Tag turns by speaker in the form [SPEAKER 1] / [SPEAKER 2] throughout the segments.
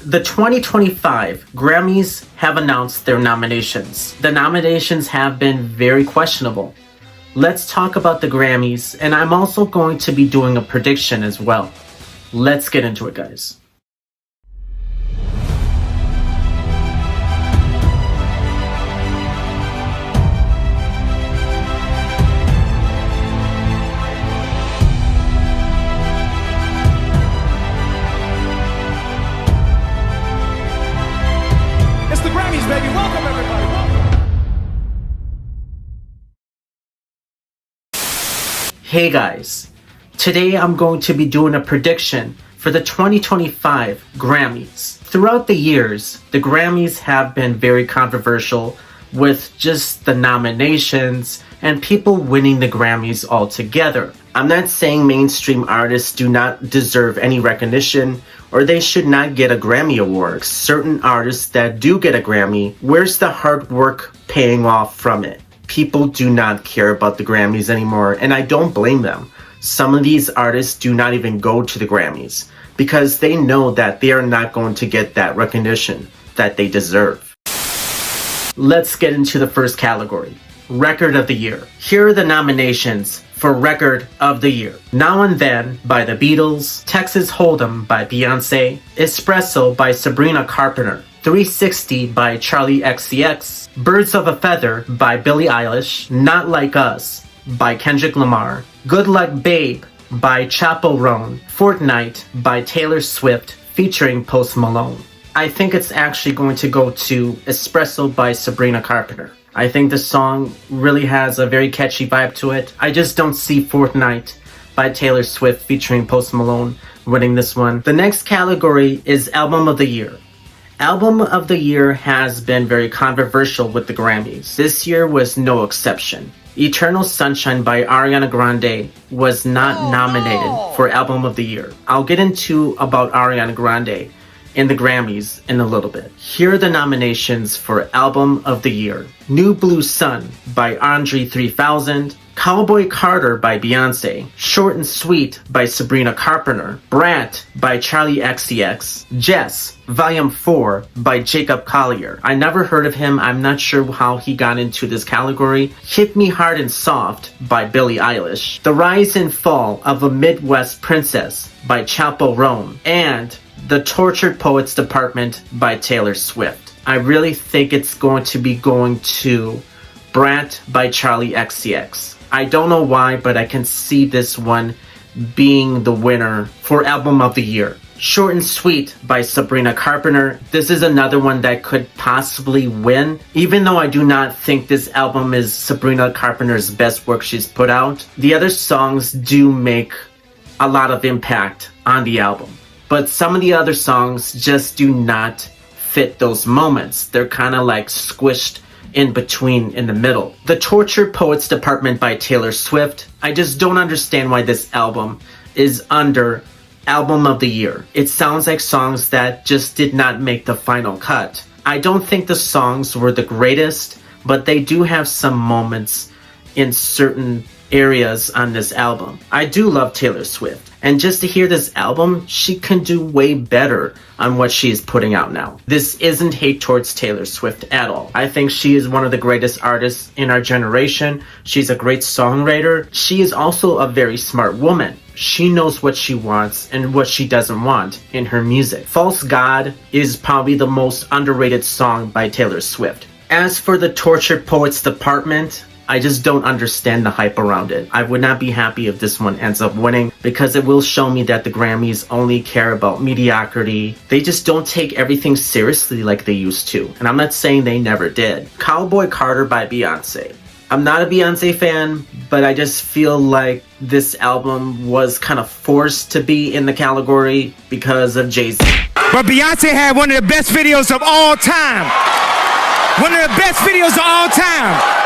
[SPEAKER 1] The 2025 Grammys have announced their nominations. The nominations have been very questionable. Let's talk about the Grammys, and I'm also going to be doing a prediction as well. Let's get into it, guys.
[SPEAKER 2] It's the Grammys, baby. Welcome, everybody. Welcome.
[SPEAKER 1] Hey guys, today I'm going to be doing a prediction for the 2025 Grammys. Throughout the years, the Grammys have been very controversial with just the nominations and people winning the Grammys altogether. I'm not saying mainstream artists do not deserve any recognition or they should not get a Grammy award. Certain artists that do get a Grammy, where's the hard work paying off from it? People do not care about the Grammys anymore, and I don't blame them. Some of these artists do not even go to the Grammys because they know that they are not going to get that recognition that they deserve. Let's get into the first category, Record of the Year. Here are the nominations for Record of the Year. Now and Then by the Beatles, Texas Hold'em by Beyonce, Espresso by Sabrina Carpenter, 360 by Charli XCX, Birds of a Feather by Billie Eilish, Not Like Us by Kendrick Lamar, Good Luck Babe by Chappell Roan, Fortnite by Taylor Swift featuring Post Malone. I think it's actually going to go to Espresso by Sabrina Carpenter. I think the song really has a very catchy vibe to it. I just don't see Fortnite by Taylor Swift featuring Post Malone winning this one. The next category is Album of the Year. Album of the Year has been very controversial with the Grammys. This year was no exception. Eternal Sunshine by Ariana Grande was not nominated for Album of the Year. I'll get into about Ariana Grande in the Grammys in a little bit. Here are the nominations for Album of the Year. New Blue Sun by Andre 3000, Cowboy Carter by Beyonce, Short and Sweet by Sabrina Carpenter, Brat by Charli XCX, Jess, Volume 4 by Jacob Collier. I never heard of him, I'm not sure how he got into this category. Hit Me Hard and Soft by Billie Eilish, The Rise and Fall of a Midwest Princess by Chappell Roan, and The Tortured Poets Department by Taylor Swift. I really think it's going to be going to Brat by Charli XCX. I don't know why, but I can see this one being the winner for Album of the Year. Short and Sweet by Sabrina Carpenter. This is another one that could possibly win. Even though I do not think this album is Sabrina Carpenter's best work she's put out, the other songs do make a lot of impact on the album. But some of the other songs just do not fit those moments. They're kind of like squished in between in the middle. The Tortured Poets Department by Taylor Swift. I just don't understand why this album is under Album of the Year. It sounds like songs that just did not make the final cut. I don't think the songs were the greatest, but they do have some moments in certain areas on this album. I do love Taylor Swift, and just to hear this album, she can do way better on what she is putting out now. This isn't hate towards Taylor Swift at all. I think she is one of the greatest artists in our generation. She's a great songwriter. She is also a very smart woman. She knows what she wants and what she doesn't want in her music. False God is probably the most underrated song by Taylor Swift. As for the Tortured Poets Department, I just don't understand the hype around it. I would not be happy if this one ends up winning because it will show me that the Grammys only care about mediocrity. They just don't take everything seriously like they used to. And I'm not saying they never did. Cowboy Carter by Beyonce. I'm not a Beyonce fan, but I just feel like this album was kind of forced to be in the category because of Jay-Z.
[SPEAKER 2] But Beyonce had one of the best videos of all time. One of the best videos of all time.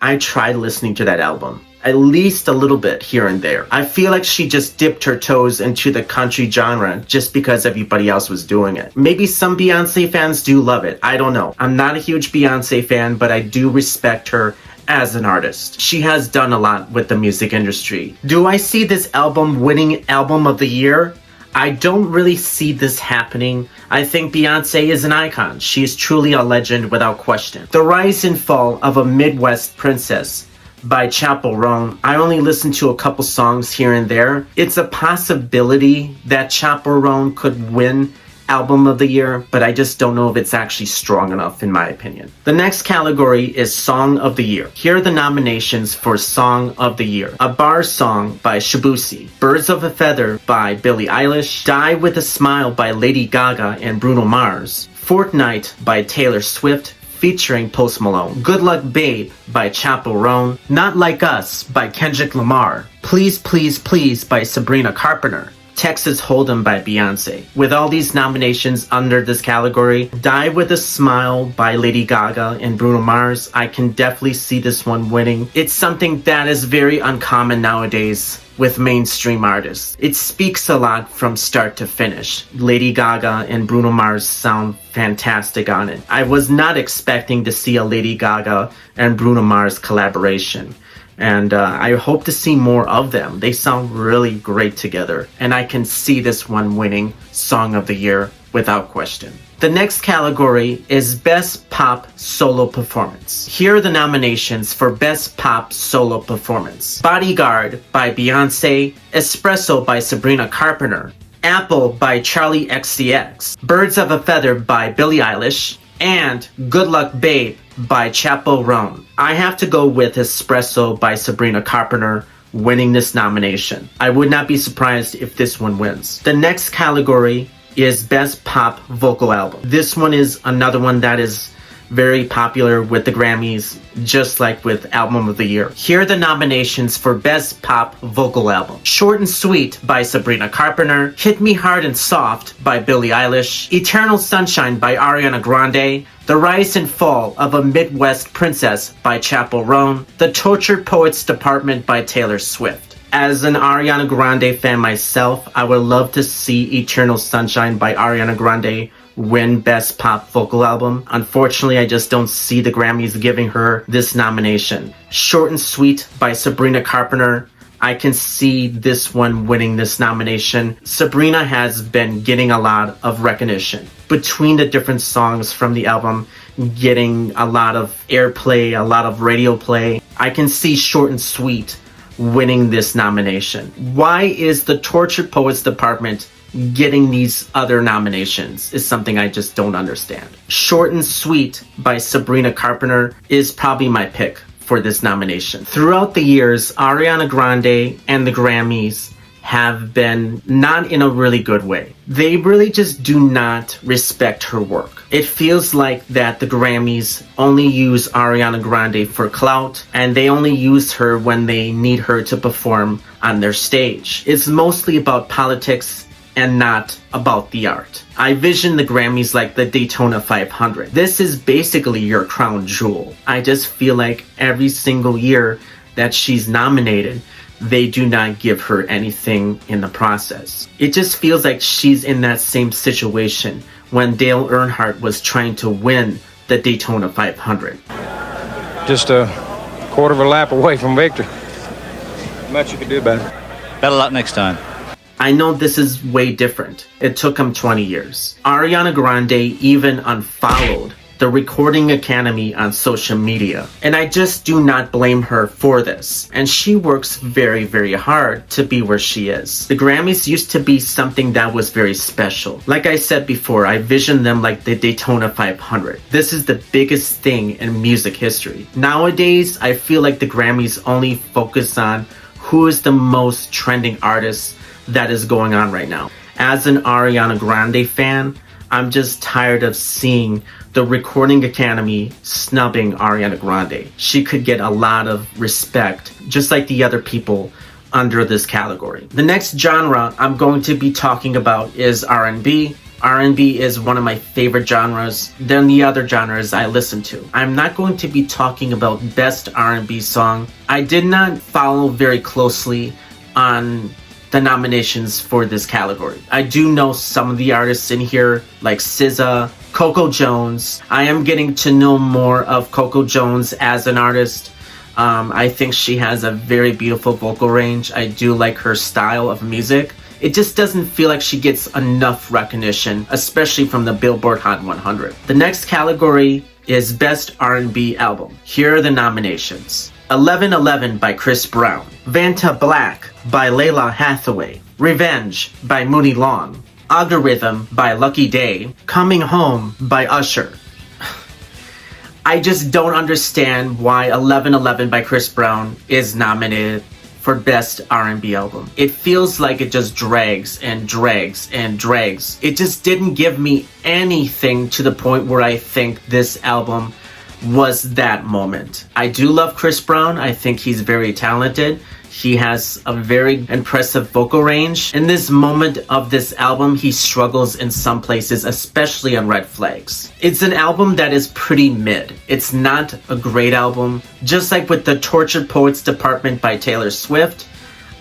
[SPEAKER 1] I tried listening to that album, at least a little bit here and there. I feel like she just dipped her toes into the country genre just because everybody else was doing it. Maybe some Beyonce fans do love it, I don't know. I'm not a huge Beyonce fan, but I do respect her as an artist. She has done a lot with the music industry. Do I see this album winning Album of the Year? I don't really see this happening. I think Beyonce is an icon. She is truly a legend without question. The Rise and Fall of a Midwest Princess by Chappell Roan. I only listened to a couple songs here and there. It's a possibility that Chappell Roan could win Album of the Year, but I just don't know if it's actually strong enough in my opinion. The next category is Song of the Year. Here are the nominations for Song of the Year. A Bar Song by Shabusi, Birds of a Feather by Billie Eilish, Die with a Smile by Lady Gaga and Bruno Mars, Fortnite by Taylor Swift featuring Post Malone, Good Luck Babe by Chappell Roan, Not Like Us by Kendrick Lamar, Please Please Please by Sabrina Carpenter, Texas Hold'em by Beyonce. With all these nominations under this category, Die with a Smile by Lady Gaga and Bruno Mars, I can definitely see this one winning. It's something that is very uncommon nowadays with mainstream artists. It speaks a lot from start to finish. Lady Gaga and Bruno Mars sound fantastic on it. I was not expecting to see a Lady Gaga and Bruno Mars collaboration. And I hope to see more of them. They sound really great together. And I can see this one winning Song of the Year without question. The next category is Best Pop Solo Performance. Here are the nominations for Best Pop Solo Performance. Bodyguard by Beyonce, Espresso by Sabrina Carpenter, Apple by Charlie XCX, Birds of a Feather by Billie Eilish, and Good Luck Babe by Chappell Roan. I have to go with Espresso by Sabrina Carpenter winning this nomination. I would not be surprised if this one wins. The next category is Best Pop Vocal Album. This one is another one that is very popular with the Grammys, just like with Album of the Year. Here are the nominations for Best Pop Vocal Album. Short and Sweet by Sabrina Carpenter, Hit Me Hard and Soft by Billie Eilish, Eternal Sunshine by Ariana Grande, The Rise and Fall of a Midwest Princess by Chappell Roan, The Tortured Poets Department by Taylor Swift. As an Ariana Grande fan myself, I would love to see Eternal Sunshine by Ariana Grande win Best Pop Vocal Album. Unfortunately, I just don't see the Grammys giving her this nomination. Short and Sweet by Sabrina Carpenter, I can see this one winning this nomination. Sabrina has been getting a lot of recognition between the different songs from the album, getting a lot of airplay, a lot of radio play. I can see Short and Sweet winning this nomination. Why is the Tortured Poets Department getting these other nominations is something I just don't understand. Short and Sweet by Sabrina Carpenter is probably my pick for this nomination. Throughout the years, Ariana Grande and the Grammys have been not in a really good way. They really just do not respect her work. It feels like that the Grammys only use Ariana Grande for clout, and they only use her when they need her to perform on their stage. It's mostly about politics and not about the art. I vision the Grammys like the Daytona 500. This is basically your crown jewel. I just feel like every single year that she's nominated, they do not give her anything in the process. It just feels like she's in that same situation when Dale Earnhardt was trying to win the Daytona 500.
[SPEAKER 3] Just a quarter of a lap away from victory. Much you can do about it.
[SPEAKER 4] Better luck next time.
[SPEAKER 1] I know this is way different. It took him 20 years. Ariana Grande even unfollowed the Recording Academy on social media. And I just do not blame her for this. And she works very, very hard to be where she is. The Grammys used to be something that was very special. Like I said before, I vision them like the Daytona 500. This is the biggest thing in music history. Nowadays, I feel like the Grammys only focus on who is the most trending artist that is going on right now. As an Ariana Grande fan, I'm just tired of seeing the Recording Academy snubbing Ariana Grande. She could get a lot of respect, just like the other people under this category. The next genre I'm going to be talking about is R&B. R&B is one of my favorite genres than the other genres I listen to. I'm not going to be talking about best R&B song. I did not follow very closely on the nominations for this category. I do know some of the artists in here, like SZA, Coco Jones. I am getting to know more of Coco Jones as an artist. I think she has a very beautiful vocal range. I do like her style of music. It just doesn't feel like she gets enough recognition, especially from the Billboard Hot 100. The next category is Best R&B Album. Here are the nominations. 1111 by Chris Brown, Vanta Black by Layla Hathaway, Revenge by Mooney Long, Algorithm by Lucky Day, Coming Home by Usher. I just don't understand why 1111 by Chris Brown is nominated for Best R&B Album. It feels like it just drags and drags and drags. It just didn't give me anything to the point where I think this album was that moment. I do love Chris Brown. I think he's very talented. He has a very impressive vocal range. In this moment of this album, he struggles in some places, especially on Red Flags. It's an album that is pretty mid. It's not a great album. Just like with the Tortured Poets Department by Taylor Swift,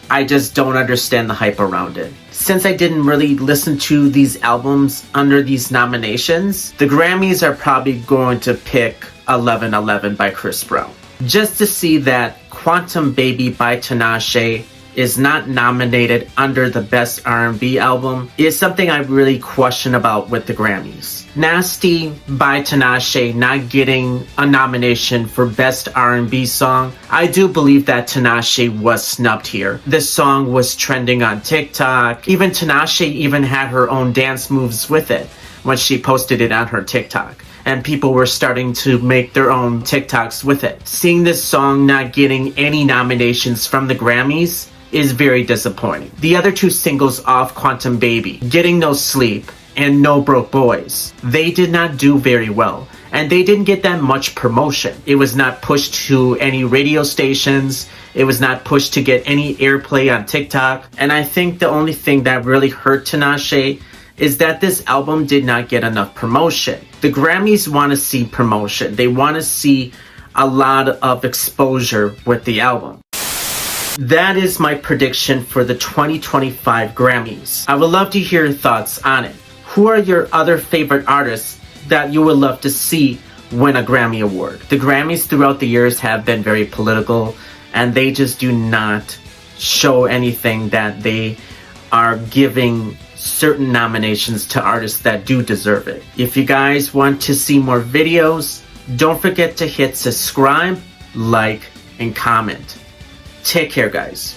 [SPEAKER 1] I just don't understand the hype around it. Since I didn't really listen to these albums under these nominations, the Grammys are probably going to pick 1111 by Chris Brown. Just to see that Quantum Baby by Tinashe is not nominated under the Best R&B Album is something I really question about with the Grammys. Nasty by Tinashe not getting a nomination for Best R&B Song. I do believe that Tinashe was snubbed here. This song was trending on TikTok. Even Tinashe even had her own dance moves with it when she posted it on her TikTok. And people were starting to make their own TikToks with it. Seeing this song not getting any nominations from the Grammys is very disappointing. The other two singles off Quantum Baby, Getting No Sleep and No Broke Boys, they did not do very well. And they didn't get that much promotion. It was not pushed to any radio stations. It was not pushed to get any airplay on TikTok. And I think the only thing that really hurt Tinashe is that this album did not get enough promotion. The Grammys want to see promotion. They want to see a lot of exposure with the album. That is my prediction for the 2025 Grammys. I would love to hear your thoughts on it. Who are your other favorite artists that you would love to see win a Grammy Award? The Grammys throughout the years have been very political, and they just do not show anything that they are giving certain nominations to artists that do deserve it. If you guys want to see more videos, don't forget to hit subscribe, like, and comment. Take care, guys.